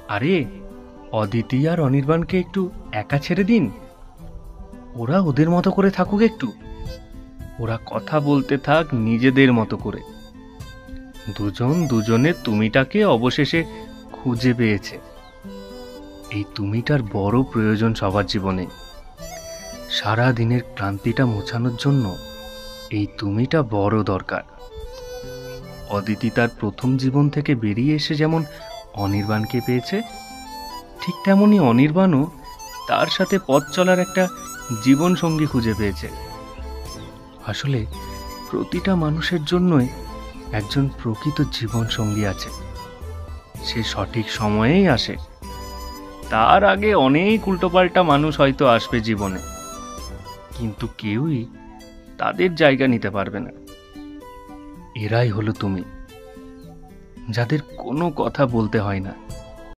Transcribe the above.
আরে, অদিতি আর অনির্বাণকে একটু একা ছেড়ে দিন। ওরা ওদের মতো করে থাকুক একটু। ওরা কথা বলতে থাক নিজেদের মতো করে। দুজন দুজনের তুমিটাকে অবশেষে খুঁজে পেয়েছে। এই তুমিটার বড় প্রয়োজন সবার জীবনে। সারা দিনের ক্লান্তিটা মোছানোর জন্য এই তুমিটা বড় দরকার। অদিতি তার প্রথম জীবন থেকে বেরিয়ে এসে যেমন অনির্বাণকে পেয়েছে, ঠিক তেমনি অনির্বাণও তার সাথে পথ চলার একটা জীবন সঙ্গী খুঁজে পেয়েছে। আসলে প্রতিটা মানুষের জন্যই একজন প্রকৃত জীবন সঙ্গী আছে। সে সঠিক সময়েই আসে। তার আগে অনেক উল্টোপাল্টা মানুষ হয়তো আসবে জীবনে, কিন্তু কেউই তাদের জায়গা নিতে পারবে না। এরাই হলো তুমি, যাদের কোনো কথা বলতে হয় না,